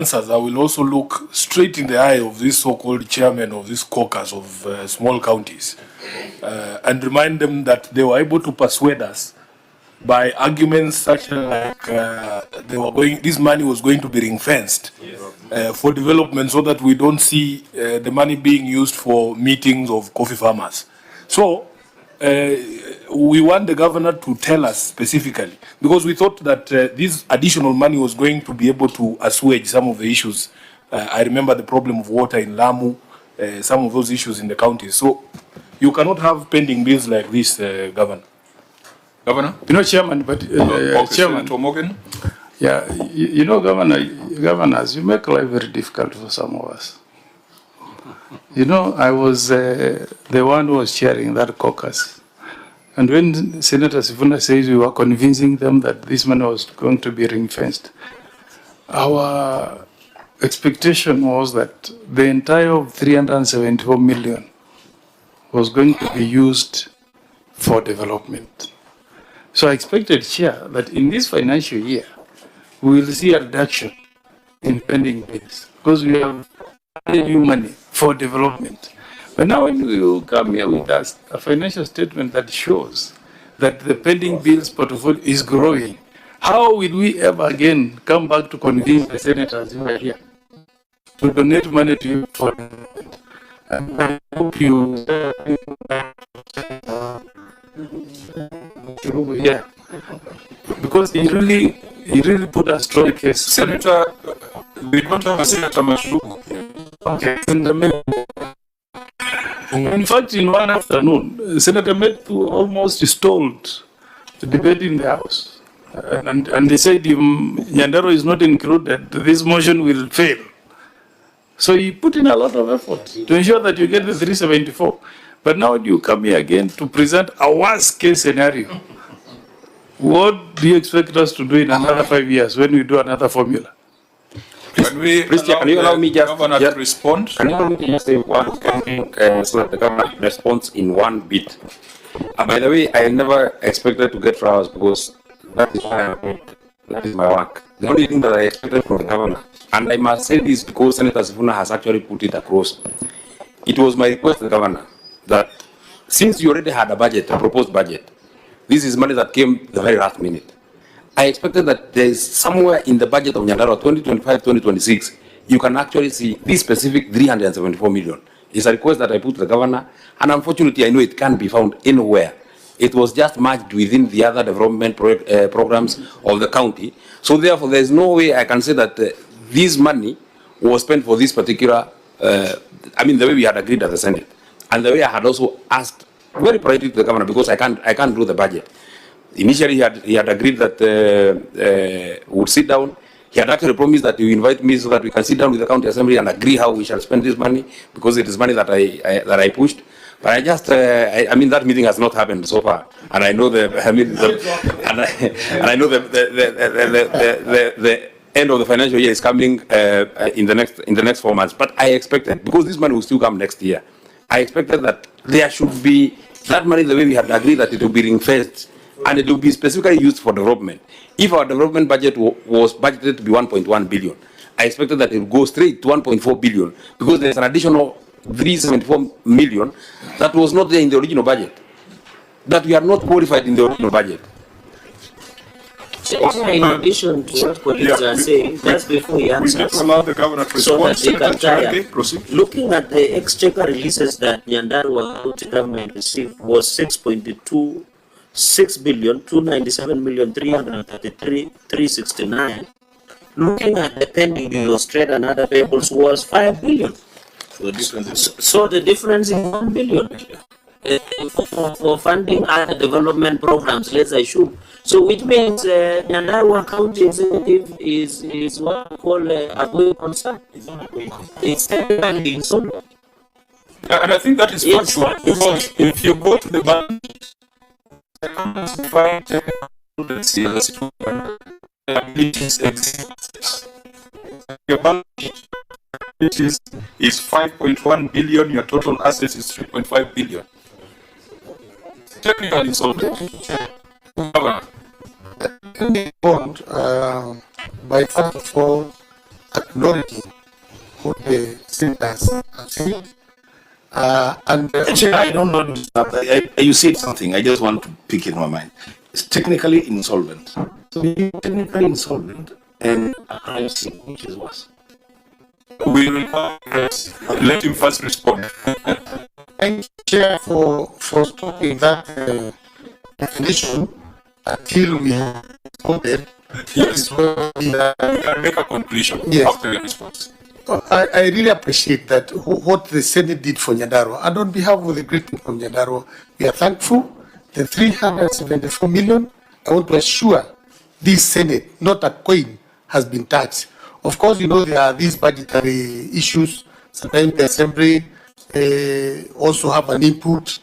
answers, I will also look straight in the eye of this so-called chairman of this caucus of small counties and remind them that they were able to persuade us by arguments such like this money was going to be ring-fenced for development so that we don't see the money being used for meetings of coffee farmers. So we want the governor to tell us specifically, because we thought that this additional money was going to be able to assuage some of the issues. I remember the problem of water in Lamu, some of those issues in the counties. So you cannot have pending bills like this, Governor. Governor? You know, Chairman, but Chairman, Morgan? Yeah, you know, governors, you make life very difficult for some of us. You know, I was the one who was chairing that caucus. And when Senator Sifuna says we were convincing them that this money was going to be ring-fenced, our expectation was that the entire 374 million was going to be used for development. So I expected, Chair, that in this financial year, we will see a reduction in pending bills because we have new money for development. But now when you come here with us, a financial statement that shows that the pending bills portfolio is growing, how will we ever again come back to convince the senators who are here to donate money to you for development? And I hope you yeah, because he really put a strong case. Senator, we don't have a Senator Mashugu. Okay. In fact, in one afternoon, Senator Metu almost stalled the debate in the House. And they said if Nyandaro is not included, this motion will fail. So he put in a lot of effort to ensure that you get the 374. But now you come here again to present a worst case scenario. What do you expect us to do in another 5 years when we do another formula? Please, can you allow me just to respond? Can you allow me to just say one thing so that the government responds in one bit? By the way, I never expected to get flowers because that is why that is my work. The only thing that I expected from the governor, and I must say this because Senator Sifuna has actually put it across, it was my request to the governor that since you already had a budget, a proposed budget, this is money that came the very last minute. I expected that there is somewhere in the budget of Nyandaro 2025-2026, you can actually see this specific 374 million. It's a request that I put to the governor, and unfortunately, I know it can't be found anywhere. It was just merged within the other development programs of the county. So therefore, there is no way I can say that this money was spent for this particular, the way we had agreed at the Senate. And the way I had also asked very politely to the governor, because I can't do the budget. Initially, he had agreed that we would sit down. He had actually promised that he would invite me so that we can sit down with the county assembly and agree how we shall spend this money, because it is money that I pushed. But I just, that meeting has not happened so far, and I know the end of the financial year is coming in the next 4 months. But I expected, because this money will still come next year, I expected that there should be that money the way we had agreed, that it will be ring-fenced and it will be specifically used for development. If our development budget was budgeted to be 1.1 billion, I expected that it would go straight to 1.4 billion because there's an additional 374 million that was not there in the original budget, that we are not qualified in the original budget. In addition to what colleagues are saying, just before he answers, Allow the governor to so that respond. they can tire, looking at the exchequer releases that Nyandarua County government received was 6.26 billion, 297,333,369. Looking at the pending bills, trade and other payables was 5 billion. So the difference is 1 billion for funding other development programs, let's assume. So which means Nyandarua County Executive is what we call a going concern. It's technically insolvent. And I think that is factual, because if you go to the bank, your bank is 5.1 billion, your total assets is 3.5 billion. Technically insolvent. Bond, by first of all, acknowledging what the senators have said. Actually, I don't know. You said something. I just want to pick in my mind. It's technically insolvent. So being technically insolvent and a crime scene, which is worse. We will let him first respond. Thank you, Chair, for stopping that definition until we have responded. Yes. We can make a conclusion after your response. I really appreciate that what the Senate did for Nyandarua. And on behalf of the great people of Nyandarua, we are thankful. The 374 million, I want to assure this Senate, not a coin, has been touched. Of course, you know, there are these budgetary issues. Sometimes the Assembly also have an input.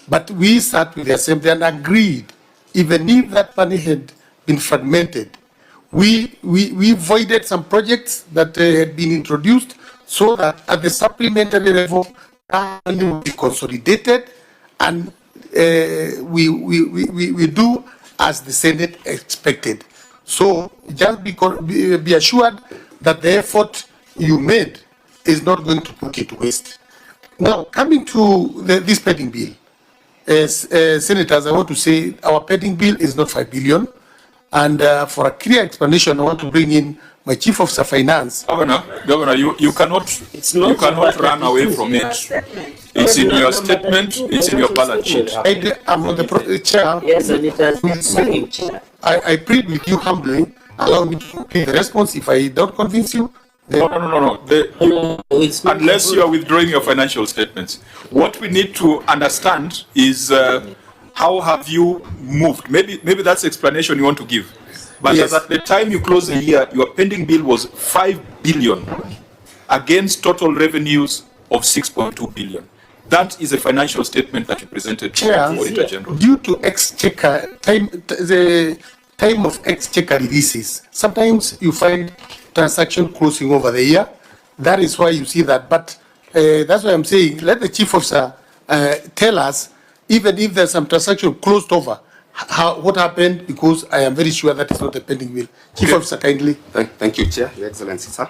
But we sat with the Assembly and agreed, even if that money had been fragmented, we voided some projects that had been introduced so that at the supplementary level, money will be consolidated and we do as the Senate expected. So just be assured that the effort you made is not going to put it to waste. Now, coming to this pending bill, Senators, I want to say our pending bill is not 5 billion. And for a clear explanation, I want to bring in my Chief Officer Finance. Governor, you cannot run away from it. It's in your statement, it's in your balance sheet. I'm on the chair. Yes, and it has been saying, Chair. I plead with you humbly, allow me to pay the response. If I don't convince you, No. Unless you are withdrawing your financial statements. What we need to understand is how have you moved? Maybe that's the explanation you want to give. But yes, at the time you closed the year, your pending bill was 5 billion against total revenues of 6.2 billion. That is a financial statement that you presented to the Auditor General. Due to exchequer the time of exchequer releases, sometimes you find transaction closing over the year. That is why you see that. But that's why I'm saying, let the Chief Officer tell us, even if there's some transaction closed over, what happened, because I am very sure that is not a pending bill. Chief Officer, kindly. Thank you, Chair, Your Excellency, sir.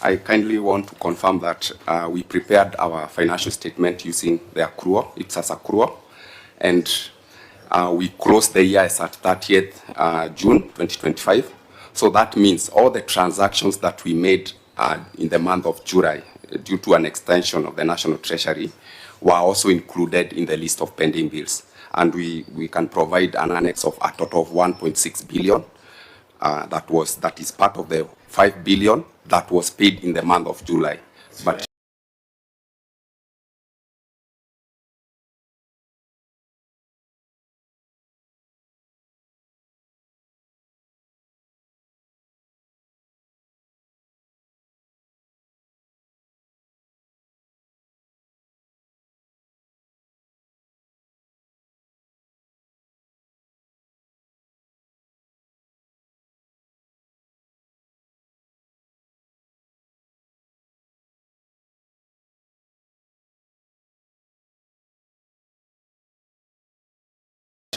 I kindly want to confirm that we prepared our financial statement using the accrual, IPSAS accrual, and we closed the year as at 30th June 2025. So that means all the transactions that we made in the month of July, due to an extension of the National Treasury, were also included in the list of pending bills. And we can provide an annex of a total of 1.6 billion. That is part of the 5 billion that was paid in the month of July. But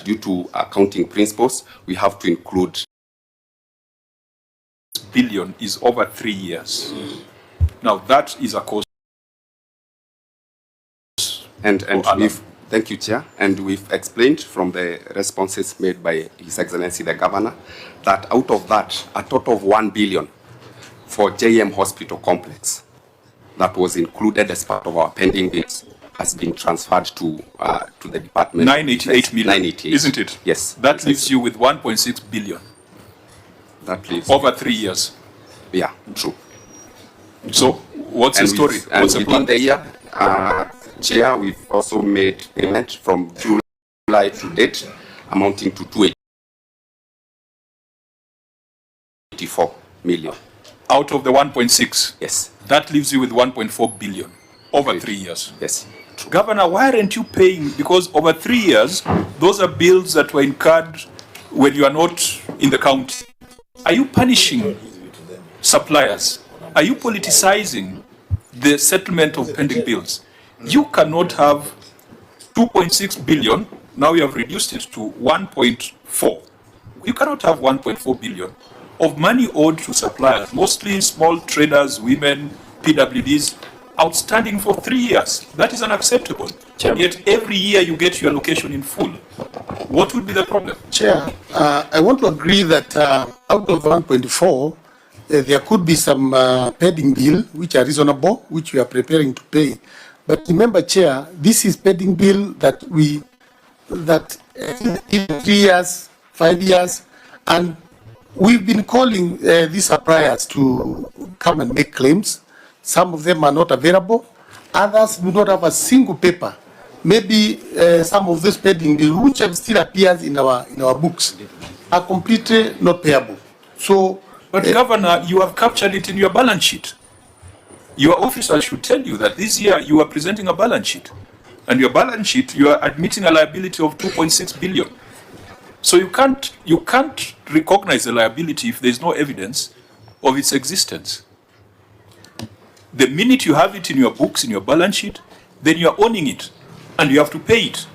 due to accounting principles, we have to include. Billion is over 3 years. Now that is a cost. And thank you, Chair. And we've explained from the responses made by His Excellency the Governor that out of that, a total of 1 billion for JM Hospital Complex that was included as part of our pending bills has been transferred to the department. 988 million, 988. Isn't it? Yes. That leaves you with 1.6 billion. That leaves over 3 years. Yeah, true. So, what's the story? What's the plan? The year, Chair, we've also made payment from July to date amounting to 284 million. Out of the 1.6? Yes. That leaves you with 1.4 billion over 3 years. Yes. True. Governor, why aren't you paying? Because over 3 years, those are bills that were incurred when you are not in the county. Are you punishing suppliers? Are you politicizing the settlement of pending bills? You cannot have 2.6 billion. Now you have reduced it to 1.4. You cannot have 1.4 billion of money owed to suppliers, mostly small traders, women, PWDs, outstanding for 3 years. That is unacceptable. Chairman. Yet every year you get your allocation in full. What would be the problem? Chair, I want to agree that out of 1.4, there could be some pending bill which are reasonable, which we are preparing to pay. But remember, Chair, this is pending bill that in 3 years, 5 years, and we've been calling these suppliers to come and make claims. Some of them are not available. Others do not have a single paper. Maybe some of those pending bills, which still appears in our books, are completely not payable. So, but Governor, you have captured it in your balance sheet. Your officers should tell you that this year you are presenting a balance sheet. And your balance sheet, you are admitting a liability of 2.6 billion. So you can't recognize the liability if there is no evidence of its existence. The minute you have it in your books, in your balance sheet, then you are owning it, and you have to pay it.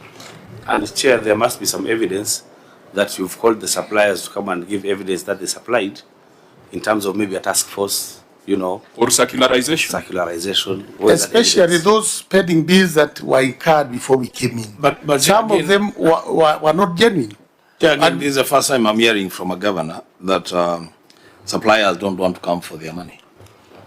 And Chair, there must be some evidence that you've called the suppliers to come and give evidence that they supplied, in terms of maybe a task force, you know. Or circularization. Circularization. Especially those pending bills that were incurred before we came in. But some again, of them were not genuine. Yeah, again, this is the first time I'm hearing from a governor that suppliers don't want to come for their money.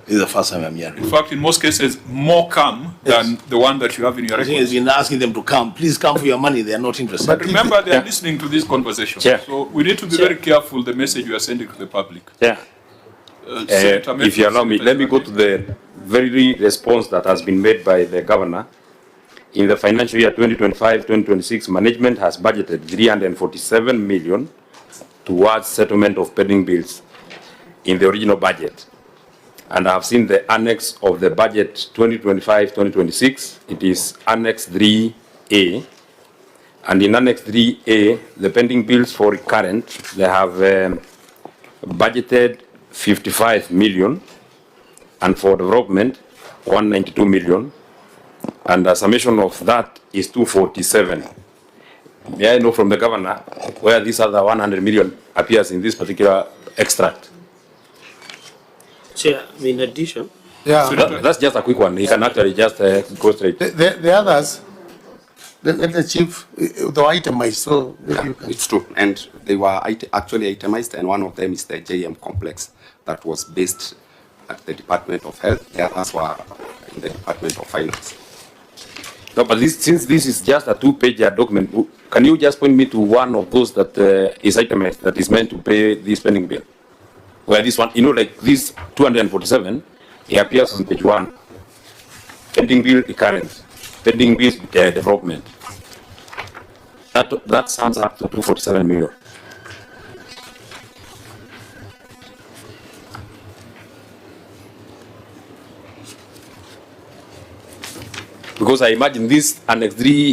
This is the first time I'm hearing. In fact, in most cases, more come than the one that you have in your I think records. it's been asking them to come. Please come for your money. They are not interested. But remember, they are listening to this conversation. Chair. So we need to be very careful the message you are sending to the public. Yeah. Senator If you allow me, Senator let me go to the very response that has been made by the governor. In the financial year 2025-2026, management has budgeted 347 million towards settlement of pending bills in the original budget. And I have seen the annex of the budget 2025-2026. It is Annex 3A. And in Annex 3A, the pending bills for recurrent, they have budgeted 55 million, and for development, 192 million. And the summation of that is 247. May I know from the governor where this other 100 million appears in this particular extract? Chair, in addition, Yeah. So That's just a quick one. He can actually just go straight. The others, the chief, they were itemized, so maybe you can. It's true, and they were actually itemized, and one of them is the JM complex that was based at the Department of Health. The others were in the Department of Finance. No, but since this is just a two-page document, can you just point me to one of those that is itemized, that is meant to pay this pending bill? Where this one, you know, like this 247, it appears on page 1. Pending bill recurrent, pending bill development. That sums up to 247 million. Because I imagine this Annex 3